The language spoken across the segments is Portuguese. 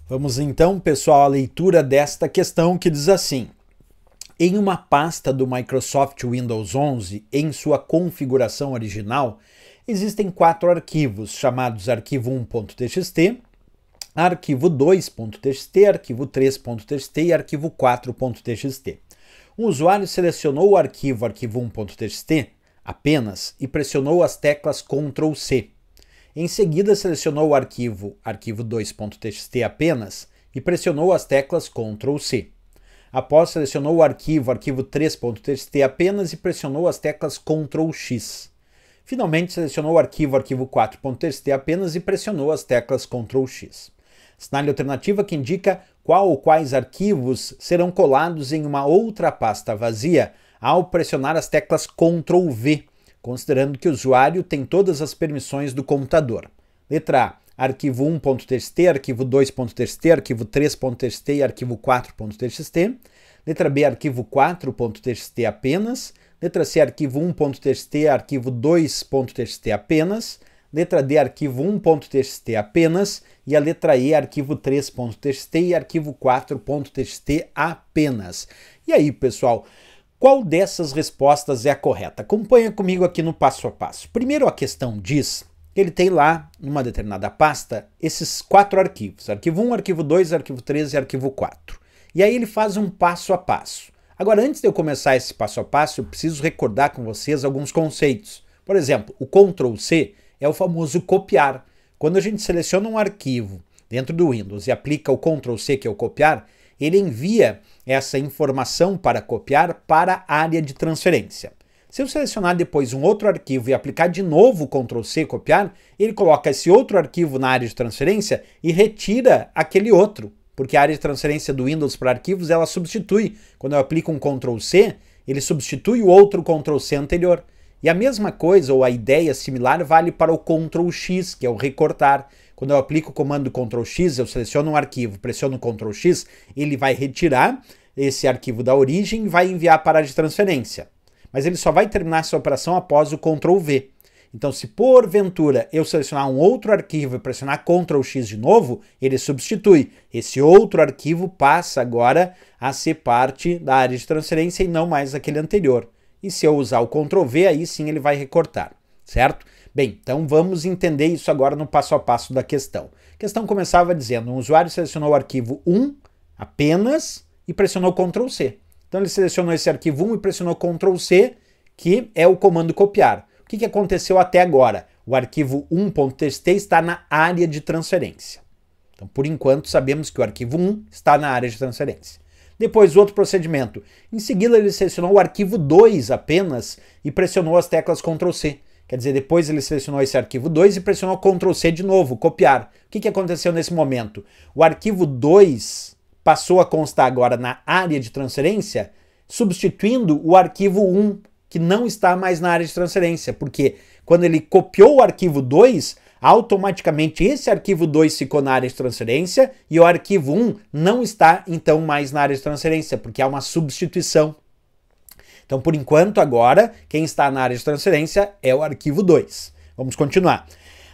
Vamos então, pessoal, à leitura desta questão que diz assim: em uma pasta do Microsoft Windows 11, em sua configuração original, existem 4 arquivos chamados arquivo 1.txt, arquivo 2.txt, arquivo 3.txt e arquivo 4.txt. O usuário selecionou o arquivo 1.txt apenas e pressionou as teclas Ctrl C. Em seguida, selecionou o arquivo 2.txt apenas e pressionou as teclas Ctrl C. Após, selecionou o arquivo 3.txt apenas e pressionou as teclas Ctrl X. Finalmente, selecionou o arquivo 4.txt apenas e pressionou as teclas Ctrl X. Sinal alternativa que indica qual ou quais arquivos serão colados em uma outra pasta vazia ao pressionar as teclas Ctrl V, considerando que o usuário tem todas as permissões do computador. Letra A, arquivo 1.txt, arquivo 2.txt, arquivo 3.txt e arquivo 4.txt. Letra B, arquivo 4.txt apenas. Letra C, arquivo 1.txt, arquivo 2.txt apenas. Letra D, arquivo 1.txt apenas. E a letra E, arquivo 3.txt e arquivo 4.txt apenas. E aí, pessoal, qual dessas respostas é a correta? Acompanha comigo aqui no passo a passo. Primeiro, a questão diz que ele tem lá, numa determinada pasta, esses 4 arquivos. Arquivo 1, arquivo 2, arquivo 3 e arquivo 4. E aí ele faz um passo a passo. Agora, antes de eu começar esse passo a passo, eu preciso recordar com vocês alguns conceitos. Por exemplo, o Ctrl C é o famoso copiar. Quando a gente seleciona um arquivo dentro do Windows e aplica o Ctrl C, que é o copiar, ele envia essa informação para copiar para a área de transferência. Se eu selecionar depois um outro arquivo e aplicar de novo o Ctrl C, copiar, ele coloca esse outro arquivo na área de transferência e retira aquele outro, porque a área de transferência do Windows para arquivos, ela substitui. Quando eu aplico um Ctrl C, ele substitui o outro Ctrl C anterior. E a mesma coisa, ou a ideia similar, vale para o Ctrl X, que é o recortar. Quando eu aplico o comando Ctrl X, eu seleciono um arquivo, pressiono Ctrl X, ele vai retirar esse arquivo da origem e vai enviar para a área de transferência. Mas ele só vai terminar essa operação após o Ctrl V. Então, se porventura eu selecionar um outro arquivo e pressionar Ctrl X de novo, ele substitui. Esse outro arquivo passa agora a ser parte da área de transferência e não mais aquele anterior. E se eu usar o Ctrl V, aí sim ele vai recortar, certo? Bem, então vamos entender isso agora no passo a passo da questão. A questão começava dizendo: um usuário selecionou o arquivo 1 apenas e pressionou Ctrl C. Então ele selecionou esse arquivo 1 e pressionou Ctrl C, que é o comando copiar. O que aconteceu até agora? O arquivo 1.txt está na área de transferência. Então, por enquanto, sabemos que o arquivo 1 está na área de transferência. Depois, outro procedimento. Em seguida, ele selecionou o arquivo 2 apenas e pressionou as teclas Ctrl C. Quer dizer, depois ele selecionou esse arquivo 2 e pressionou Ctrl C de novo, copiar. O que aconteceu nesse momento? O arquivo 2 passou a constar agora na área de transferência, substituindo o arquivo 1, que não está mais na área de transferência, porque quando ele copiou o arquivo 2, automaticamente esse arquivo 2 ficou na área de transferência e o arquivo 1 não está então mais na área de transferência, porque há uma substituição. Então, por enquanto, agora, quem está na área de transferência é o arquivo 2. Vamos continuar.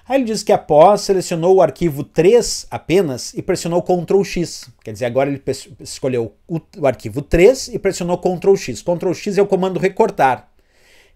Aí ele diz que após selecionou o arquivo 3 apenas e pressionou Ctrl X. Quer dizer, agora ele escolheu o arquivo 3 e pressionou Ctrl X. Ctrl X é o comando recortar,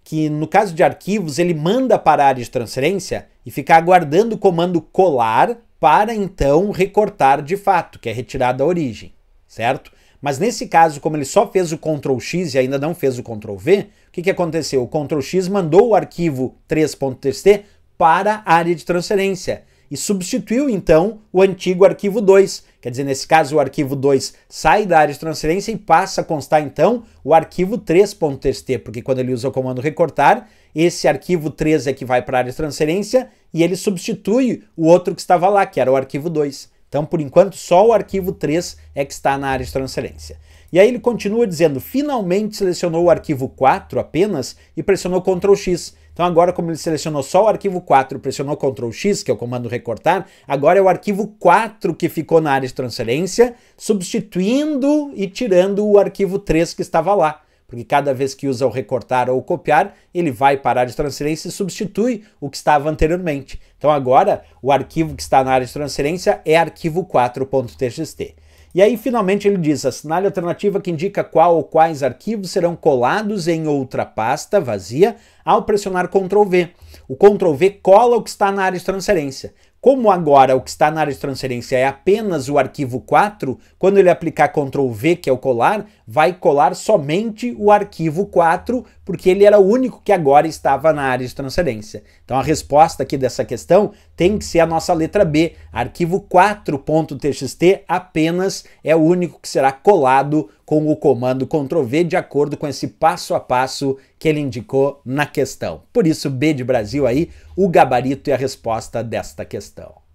que no caso de arquivos ele manda para a área de transferência e fica aguardando o comando colar para então recortar de fato, que é retirar da origem, certo? Mas nesse caso, como ele só fez o Ctrl X e ainda não fez o Ctrl V, o que aconteceu? O Ctrl X mandou o arquivo 3.txt para a área de transferência e substituiu então o antigo arquivo 2. Quer dizer, nesse caso o arquivo 2 sai da área de transferência e passa a constar então o arquivo 3.txt, porque quando ele usa o comando recortar, esse arquivo 3 é que vai para a área de transferência e ele substitui o outro que estava lá, que era o arquivo 2. Então, por enquanto, só o arquivo 3 é que está na área de transferência. E aí ele continua dizendo: finalmente selecionou o arquivo 4 apenas e pressionou Ctrl X. Então agora, como ele selecionou só o arquivo 4 e pressionou Ctrl X, que é o comando recortar, agora é o arquivo 4 que ficou na área de transferência, substituindo e tirando o arquivo 3 que estava lá. porque cada vez que usa o recortar ou copiar, ele vai para a área de transferência e substitui o que estava anteriormente. Então agora, o arquivo que está na área de transferência é arquivo 4.txt. E aí, finalmente, ele diz: assinale a alternativa que indica qual ou quais arquivos serão colados em outra pasta vazia ao pressionar Ctrl V. O Ctrl V cola o que está na área de transferência. Como agora o que está na área de transferência é apenas o arquivo 4, quando ele aplicar Ctrl V, que é o colar, vai colar somente o arquivo 4, porque ele era o único que agora estava na área de transferência. Então a resposta aqui dessa questão tem que ser a nossa letra B. Arquivo 4.txt apenas é o único que será colado com o comando Ctrl V, de acordo com esse passo a passo que ele indicou na questão. Por isso, B de Brasil aí, o gabarito e a resposta desta questão.